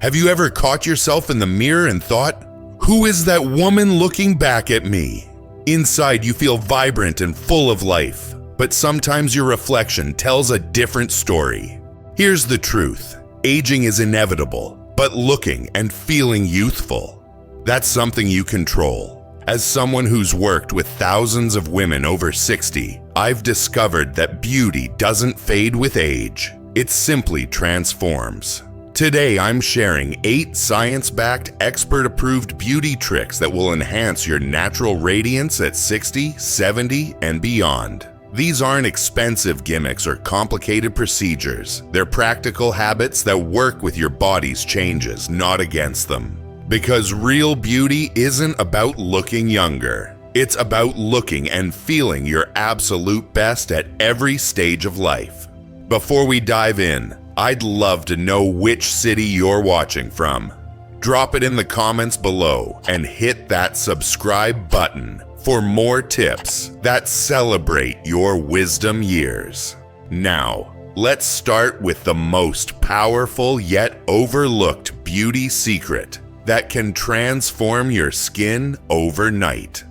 Have you ever caught yourself in the mirror and thought, "Who is that woman looking back at me?" Inside, you feel vibrant and full of life, but sometimes your reflection tells a different story. Here's the truth. Aging is inevitable, but looking and feeling youthful, that's something you control. As someone who's worked with thousands of women over 60, I've discovered that beauty doesn't fade with age. It simply transforms. Today, I'm sharing 8 science-backed, expert-approved beauty tricks that will enhance your natural radiance at 60, 70, and beyond. These aren't expensive gimmicks or complicated procedures. They're practical habits that work with your body's changes, not against them. Because real beauty isn't about looking younger. It's about looking and feeling your absolute best at every stage of life. Before we dive in, I'd love to know which city you're watching from. Drop it in the comments below and hit that subscribe button for more tips that celebrate your wisdom years. Now, let's start with the most powerful yet overlooked beauty secret that can transform your skin overnight.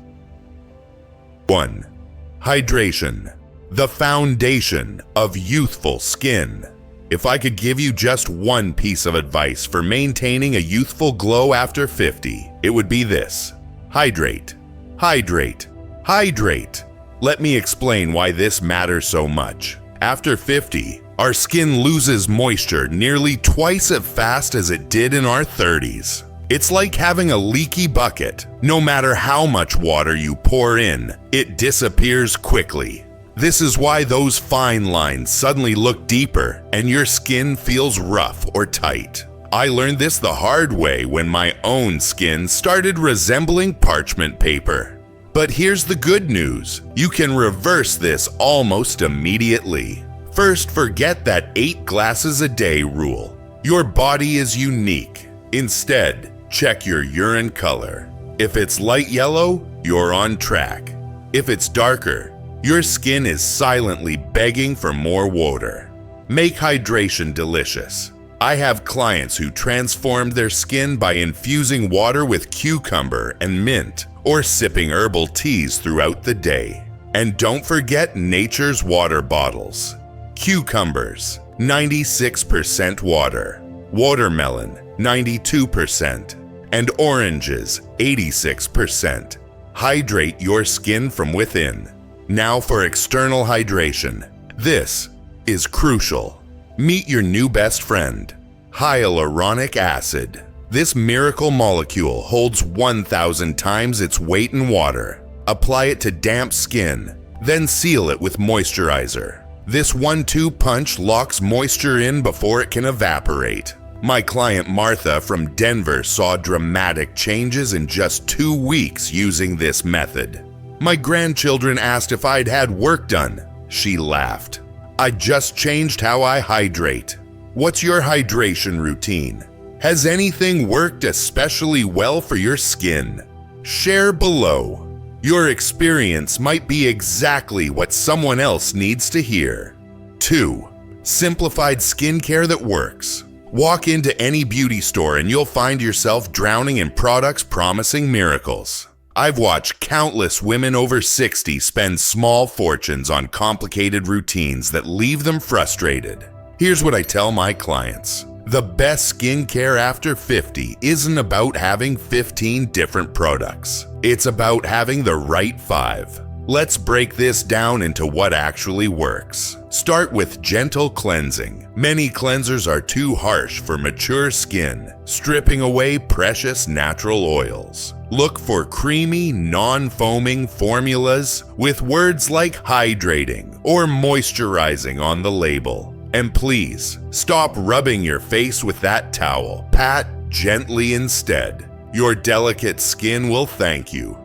1. Hydration, the foundation of youthful skin. If I could give you just one piece of advice for maintaining a youthful glow after 50, it would be this: hydrate, hydrate, hydrate. Let me explain why this matters so much. After 50, our skin loses moisture nearly twice as fast as it did in our 30s. It's like having a leaky bucket. No matter how much water you pour in, it disappears quickly. This is why those fine lines suddenly look deeper and your skin feels rough or tight. I learned this the hard way when my own skin started resembling parchment paper. But here's the good news. You can reverse this almost immediately. First, forget that 8 glasses a day rule. Your body is unique. Instead, check your urine color. If it's light yellow, you're on track. If it's darker, your skin is silently begging for more water. Make hydration delicious. I have clients who transformed their skin by infusing water with cucumber and mint or sipping herbal teas throughout the day. And don't forget nature's water bottles. Cucumbers, 96% water. Watermelon, 92%. And oranges, 86%. Hydrate your skin from within. Now for external hydration. This is crucial. Meet your new best friend, hyaluronic acid. This miracle molecule holds 1,000 times its weight in water. Apply it to damp skin, then seal it with moisturizer. This 1-2 punch locks moisture in before it can evaporate. My client Martha from Denver saw dramatic changes in just 2 weeks using this method. My grandchildren asked if I'd had work done. She laughed. I just changed how I hydrate. What's your hydration routine? Has anything worked especially well for your skin? Share below. Your experience might be exactly what someone else needs to hear. 2. Simplified skincare that works. Walk into any beauty store and you'll find yourself drowning in products promising miracles. I've watched countless women over 60 spend small fortunes on complicated routines that leave them frustrated. Here's what I tell my clients. The best skincare after 50 isn't about having 15 different products. It's about having the right 5. Let's break this down into what actually works. Start with gentle cleansing. Many cleansers are too harsh for mature skin, stripping away precious natural oils. Look for creamy, non-foaming formulas with words like hydrating or moisturizing on the label. And please, stop rubbing your face with that towel. Pat gently instead. Your delicate skin will thank you.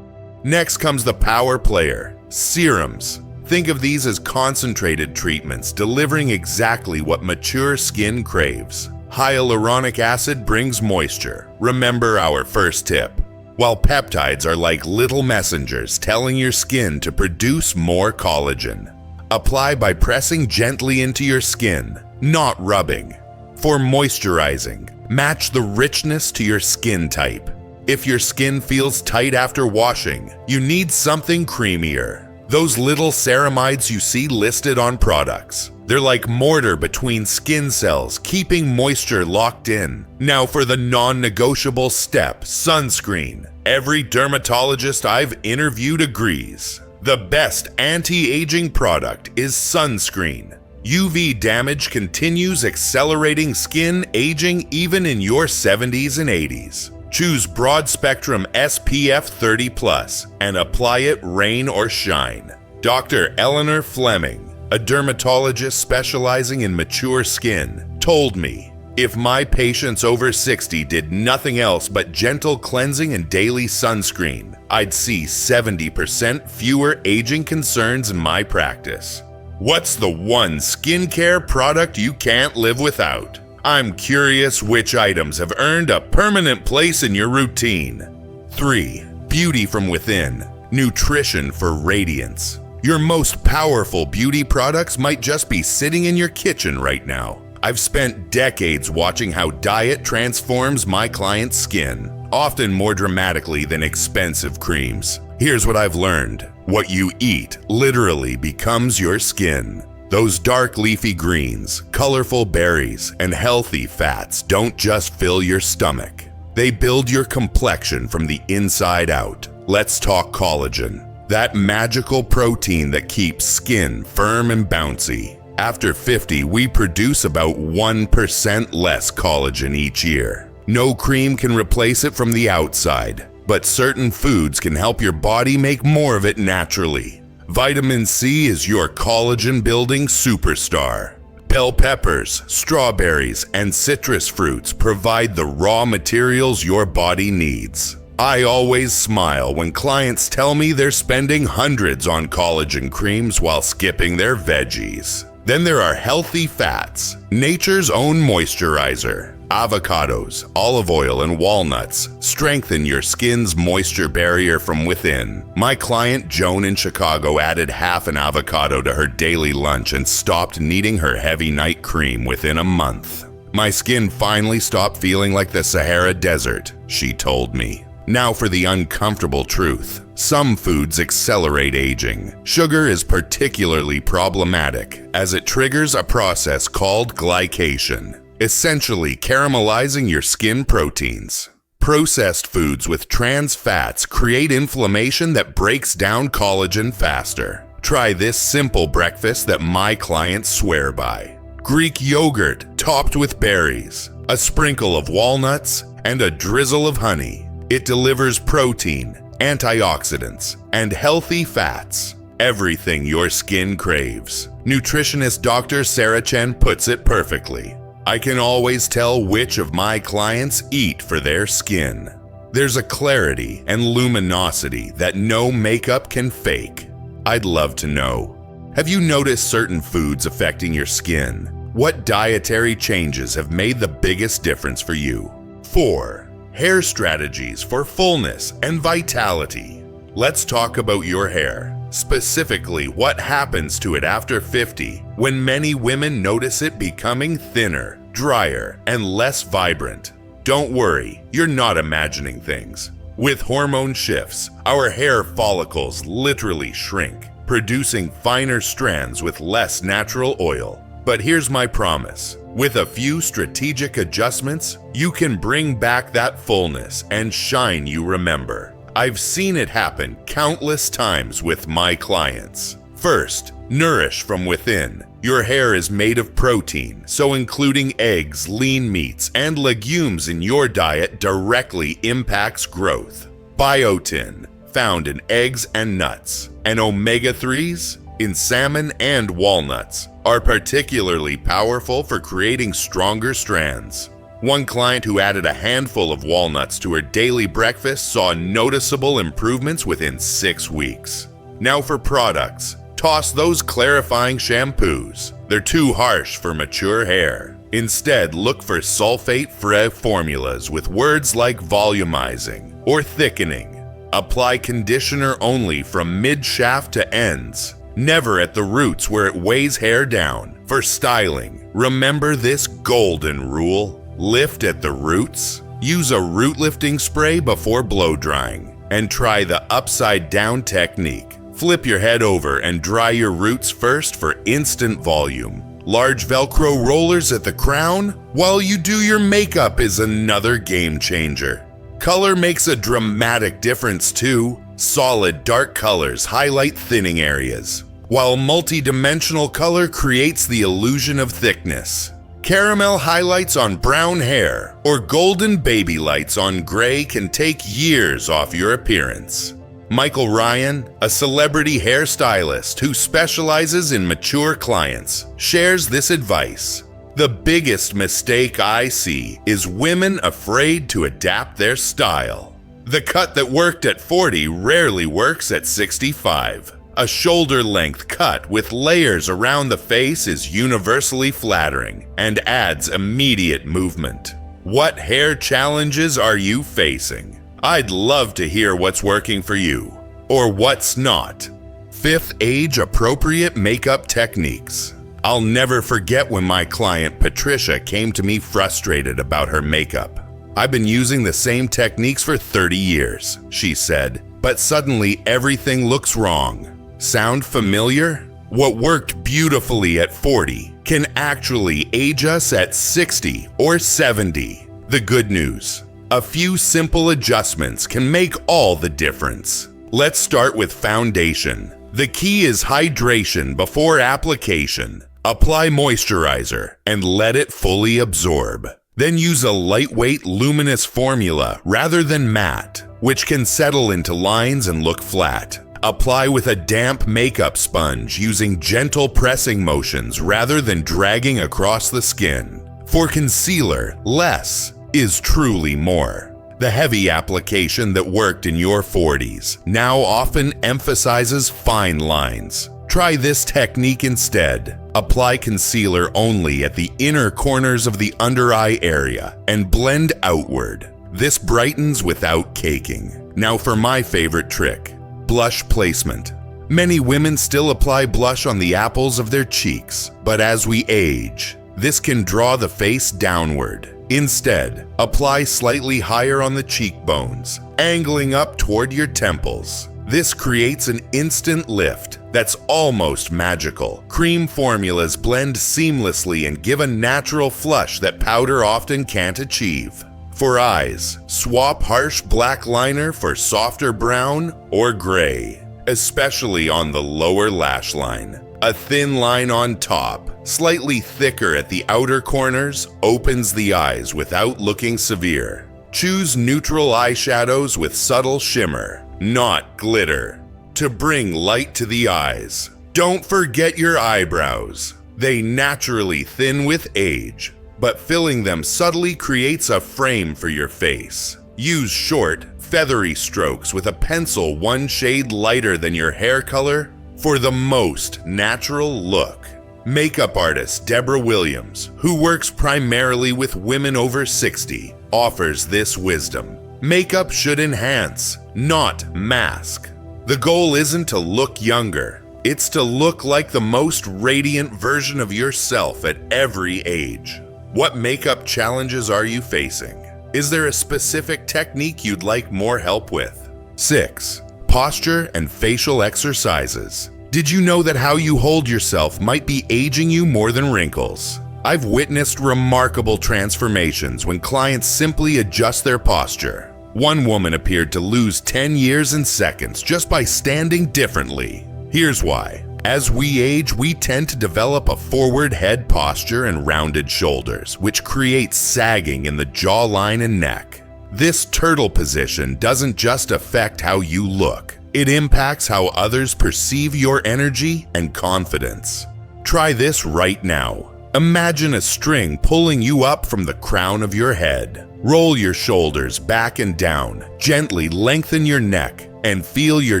Next comes the power player, serums. Think of these as concentrated treatments delivering exactly what mature skin craves. Hyaluronic acid brings moisture. Remember our first tip. While peptides are like little messengers telling your skin to produce more collagen. Apply by pressing gently into your skin, not rubbing. For moisturizing, match the richness to your skin type. If your skin feels tight after washing, you need something creamier. Those little ceramides you see listed on products. They're like mortar between skin cells, keeping moisture locked in. Now for the non-negotiable step, sunscreen. Every dermatologist I've interviewed agrees. The best anti-aging product is sunscreen. UV damage continues accelerating skin aging even in your 70s and 80s. Choose broad spectrum SPF 30+ and apply it rain or shine. Dr. Eleanor Fleming, a dermatologist specializing in mature skin, told me, if my patients over 60 did nothing else but gentle cleansing and daily sunscreen, I'd see 70% fewer aging concerns in my practice. What's the one skincare product you can't live without? I'm curious which items have earned a permanent place in your routine. 3. Beauty from within. Nutrition for radiance. Your most powerful beauty products might just be sitting in your kitchen right now. I've spent decades watching how diet transforms my clients' skin, often more dramatically than expensive creams. Here's what I've learned. What you eat literally becomes your skin. Those dark leafy greens, colorful berries, and healthy fats don't just fill your stomach. They build your complexion from the inside out. Let's talk collagen. That magical protein that keeps skin firm and bouncy. After 50, we produce about 1% less collagen each year. No cream can replace it from the outside, but certain foods can help your body make more of it naturally. Vitamin C is your collagen-building superstar. Bell peppers, strawberries, and citrus fruits provide the raw materials your body needs. I always smile when clients tell me they're spending hundreds on collagen creams while skipping their veggies. Then there are healthy fats, nature's own moisturizer. Avocados, olive oil, and walnuts strengthen your skin's moisture barrier from within. My client Joan in Chicago added half an avocado to her daily lunch and stopped needing her heavy night cream within a month. My skin finally stopped feeling like the Sahara Desert, she told me. Now for the uncomfortable truth. Some foods accelerate aging. Sugar is particularly problematic as it triggers a process called glycation, essentially caramelizing your skin proteins. Processed foods with trans fats create inflammation that breaks down collagen faster. Try this simple breakfast that my clients swear by. Greek yogurt topped with berries, a sprinkle of walnuts, and a drizzle of honey. It delivers protein, antioxidants, and healthy fats. Everything your skin craves. Nutritionist Dr. Sarah Chen puts it perfectly. I can always tell which of my clients eat for their skin. There's a clarity and luminosity that no makeup can fake. I'd love to know. Have you noticed certain foods affecting your skin? What dietary changes have made the biggest difference for you? 4. Hair strategies for fullness and vitality. Let's talk about your hair. Specifically, what happens to it after 50 when many women notice it becoming thinner, drier, and less vibrant. Don't worry, you're not imagining things. With hormone shifts, our hair follicles literally shrink, producing finer strands with less natural oil. But here's my promise. With a few strategic adjustments, you can bring back that fullness and shine you remember. I've seen it happen countless times with my clients. First, nourish from within. Your hair is made of protein, so including eggs, lean meats, and legumes in your diet directly impacts growth. Biotin, found in eggs and nuts, and omega-3s in salmon and walnuts, are particularly powerful for creating stronger strands. One client who added a handful of walnuts to her daily breakfast saw noticeable improvements within 6 weeks. Now for products. Toss those clarifying shampoos. They're too harsh for mature hair. Instead, look for sulfate-free formulas with words like volumizing or thickening. Apply conditioner only from mid-shaft to ends, never at the roots where it weighs hair down. For styling, Remember this golden rule: lift at the roots. Use a root lifting spray before blow drying, and try the upside down technique. Flip your head over and dry your roots first for instant volume. Large Velcro rollers at the crown while you do your makeup is another game changer. Color makes a dramatic difference too. Solid dark colors highlight thinning areas, while multi-dimensional color creates the illusion of thickness. Caramel highlights on brown hair or golden baby lights on gray can take years off your appearance. Michael Ryan, a celebrity hairstylist who specializes in mature clients, shares this advice. The biggest mistake I see is women afraid to adapt their style. The cut that worked at 40 rarely works at 65. A shoulder-length cut with layers around the face is universally flattering and adds immediate movement. What hair challenges are you facing? I'd love to hear what's working for you, or what's not. 5th age-appropriate makeup techniques. I'll never forget when my client Patricia came to me frustrated about her makeup. I've been using the same techniques for 30 years, she said, but suddenly everything looks wrong. Sound familiar? What worked beautifully at 40 can actually age us at 60 or 70. The good news: a few simple adjustments can make all the difference. Let's start with foundation. The key is hydration before application. Apply moisturizer and let it fully absorb. Then use a lightweight luminous formula rather than matte, which can settle into lines and look flat. Apply with a damp makeup sponge using gentle pressing motions rather than dragging across the skin. For concealer, less is truly more. The heavy application that worked in your 40s now often emphasizes fine lines. Try this technique instead. Apply concealer only at the inner corners of the under eye area and blend outward. This brightens without caking. Now for my favorite trick: blush placement. Many women still apply blush on the apples of their cheeks, but as we age, this can draw the face downward. Instead, apply slightly higher on the cheekbones, angling up toward your temples. This creates an instant lift that's almost magical. Cream formulas blend seamlessly and give a natural flush that powder often can't achieve. For eyes, swap harsh black liner for softer brown or gray, especially on the lower lash line. A thin line on top, slightly thicker at the outer corners, opens the eyes without looking severe. Choose neutral eyeshadows with subtle shimmer, not glitter, to bring light to the eyes. Don't forget your eyebrows. They naturally thin with age, but filling them subtly creates a frame for your face. Use short, feathery strokes with a pencil one shade lighter than your hair color for the most natural look. Makeup artist Deborah Williams, who works primarily with women over 60, offers this wisdom. Makeup should enhance, not mask. The goal isn't to look younger, it's to look like the most radiant version of yourself at every age. What makeup challenges are you facing? Is there a specific technique you'd like more help with? 6. Posture and facial exercises. Did you know that how you hold yourself might be aging you more than wrinkles? I've witnessed remarkable transformations when clients simply adjust their posture. One woman appeared to lose 10 years in seconds just by standing differently. Here's why. As we age, we tend to develop a forward head posture and rounded shoulders, which creates sagging in the jawline and neck. This turtle position doesn't just affect how you look, it impacts how others perceive your energy and confidence. Try this right now. Imagine a string pulling you up from the crown of your head. Roll your shoulders back and down, gently lengthen your neck, and feel your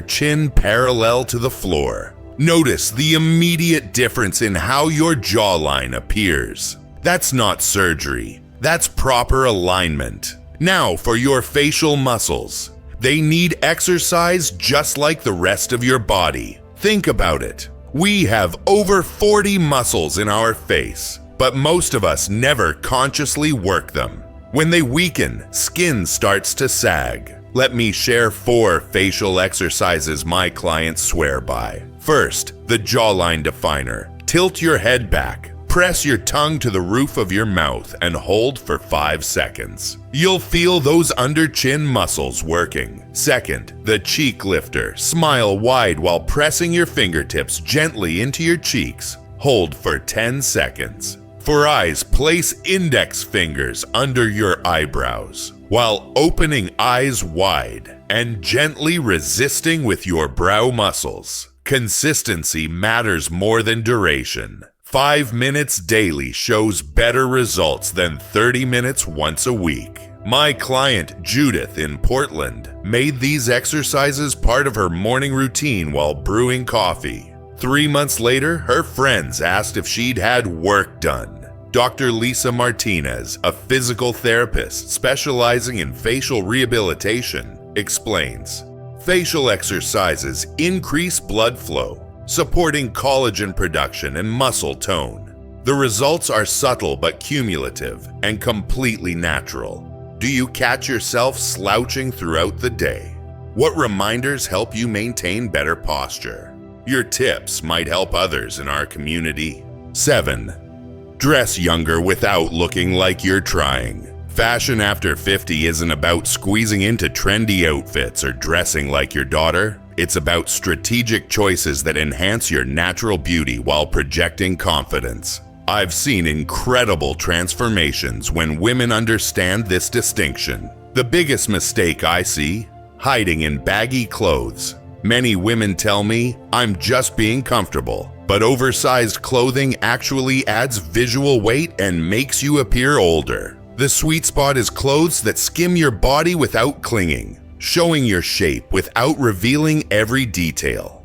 chin parallel to the floor. Notice the immediate difference in how your jawline appears. That's not surgery, that's proper alignment. Now for your facial muscles. They need exercise just like the rest of your body. Think about it. We have over 40 muscles in our face, but most of us never consciously work them. When they weaken, skin starts to sag. Let me share 4 facial exercises my clients swear by. First, the jawline definer. Tilt your head back. Press your tongue to the roof of your mouth and hold for 5 seconds. You'll feel those under chin muscles working. Second, the cheek lifter. Smile wide while pressing your fingertips gently into your cheeks. Hold for 10 seconds. For eyes, place index fingers under your eyebrows while opening eyes wide and gently resisting with your brow muscles. Consistency matters more than duration. 5 minutes daily shows better results than 30 minutes once a week. My client Judith in Portland made these exercises part of her morning routine while brewing coffee. 3 months later, her friends asked if she'd had work done. Dr. Lisa Martinez, a physical therapist specializing in facial rehabilitation, explains, facial exercises increase blood flow, supporting collagen production and muscle tone. The results are subtle but cumulative and completely natural. Do you catch yourself slouching throughout the day? What reminders help you maintain better posture? Your tips might help others in our community. 7. Dress younger without looking like you're trying. Fashion after 50 isn't about squeezing into trendy outfits or dressing like your daughter. It's about strategic choices that enhance your natural beauty while projecting confidence. I've seen incredible transformations when women understand this distinction. The biggest mistake I see, hiding in baggy clothes. Many women tell me, I'm just being comfortable, but oversized clothing actually adds visual weight and makes you appear older. The sweet spot is clothes that skim your body without clinging, showing your shape without revealing every detail.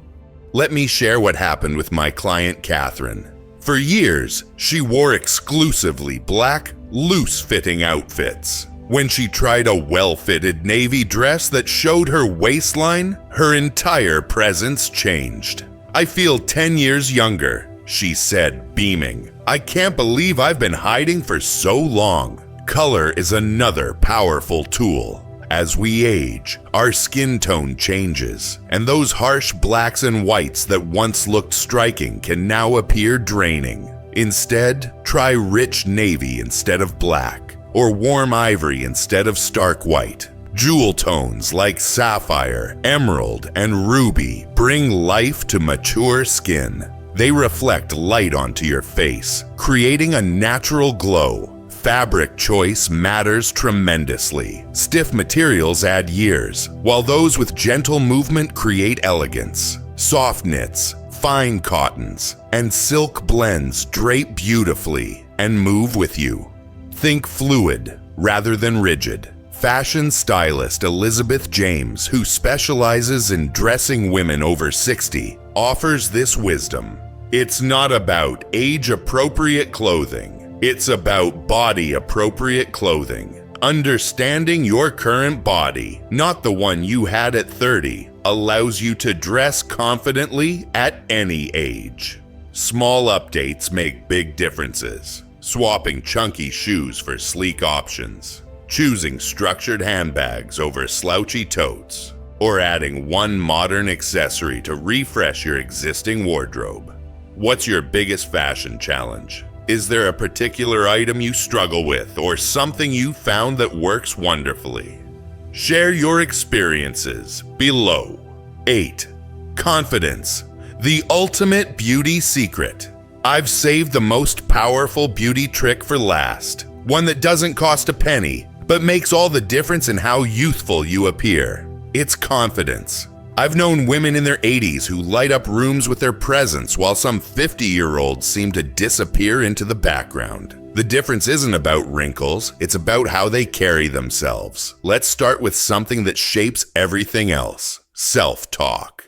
Let me share what happened with my client Catherine. For years, she wore exclusively black, loose-fitting outfits. When she tried a well-fitted navy dress that showed her waistline, her entire presence changed. I feel 10 years younger, she said, beaming. I can't believe I've been hiding for so long. Color is another powerful tool. As we age, our skin tone changes, and those harsh blacks and whites that once looked striking can now appear draining. Instead, try rich navy instead of black, or warm ivory instead of stark white. Jewel tones like sapphire, emerald, and ruby bring life to mature skin. They reflect light onto your face, creating a natural glow. Fabric choice matters tremendously. Stiff materials add years, while those with gentle movement create elegance. Soft knits, fine cottons, and silk blends drape beautifully and move with you. Think fluid rather than rigid. Fashion stylist Elizabeth James, who specializes in dressing women over 60, offers this wisdom. It's not about age-appropriate clothing. It's about body-appropriate clothing. Understanding your current body, not the one you had at 30, allows you to dress confidently at any age. Small updates make big differences. Swapping chunky shoes for sleek options, choosing structured handbags over slouchy totes, or adding one modern accessory to refresh your existing wardrobe. What's your biggest fashion challenge? Is there a particular item you struggle with or something you found that works wonderfully? Share your experiences below. 8. Confidence, the ultimate beauty secret. I've saved the most powerful beauty trick for last, one that doesn't cost a penny, but makes all the difference in how youthful you appear. It's confidence. I've known women in their 80s who light up rooms with their presence while some 50-year-olds seem to disappear into the background. The difference isn't about wrinkles, it's about how they carry themselves. Let's start with something that shapes everything else: self-talk.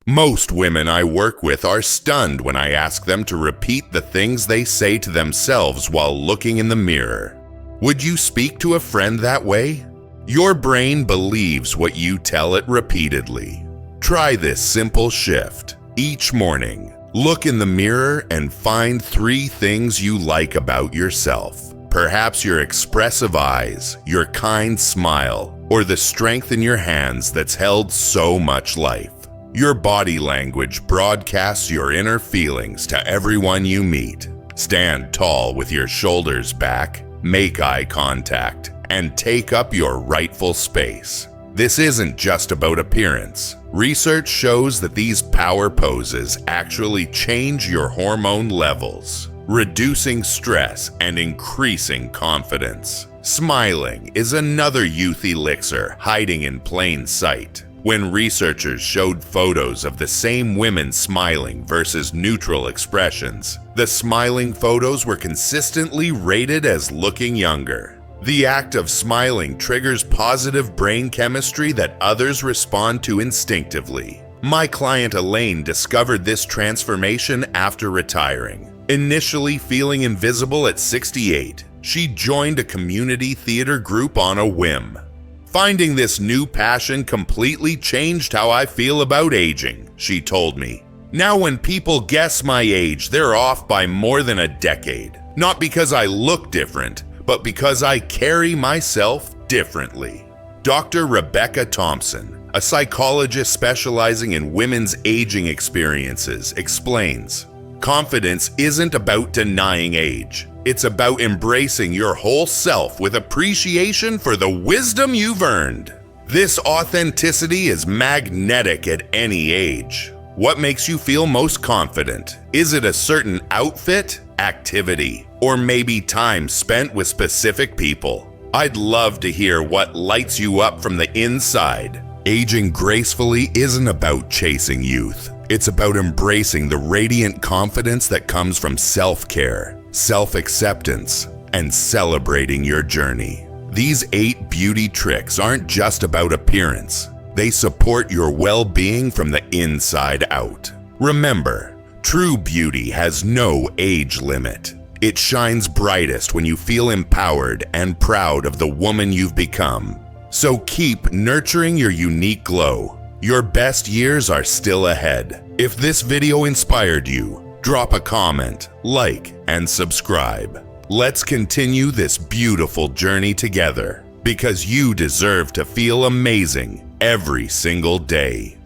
Most women I work with are stunned when I ask them to repeat the things they say to themselves while looking in the mirror. Would you speak to a friend that way? Your brain believes what you tell it repeatedly. Try this simple shift. Each morning, Look in the mirror and find 3 things you like about yourself. Perhaps your expressive eyes, your kind smile, or the strength in your hands that's held so much life. Your body language broadcasts your inner feelings to everyone you meet. Stand tall with your shoulders back, make eye contact, and take up your rightful space. This isn't just about appearance. Research shows that these power poses actually change your hormone levels, reducing stress and increasing confidence. Smiling is another youth elixir hiding in plain sight. When researchers showed photos of the same women smiling versus neutral expressions, the smiling photos were consistently rated as looking younger. The act of smiling triggers positive brain chemistry that others respond to instinctively. My client Elaine discovered this transformation after retiring. Initially feeling invisible at 68, she joined a community theater group on a whim. Finding this new passion completely changed how I feel about aging, she told me. Now when people guess my age, they're off by more than a decade. Not because I look different, but because I carry myself differently. Dr. Rebecca Thompson, a psychologist specializing in women's aging experiences, explains, confidence isn't about denying age. It's about embracing your whole self with appreciation for the wisdom you've earned. This authenticity is magnetic at any age. What makes you feel most confident? Is it a certain outfit, activity, or maybe time spent with specific people? I'd love to hear what lights you up from the inside. Aging gracefully isn't about chasing youth. It's about embracing the radiant confidence that comes from self-care, self-acceptance, and celebrating your journey. These 8 beauty tricks aren't just about appearance. They support your well-being from the inside out. Remember, true beauty has no age limit. It shines brightest when you feel empowered and proud of the woman you've become. So keep nurturing your unique glow. Your best years are still ahead. If this video inspired you, drop a comment, like, and subscribe. Let's continue this beautiful journey together, because you deserve to feel amazing every single day.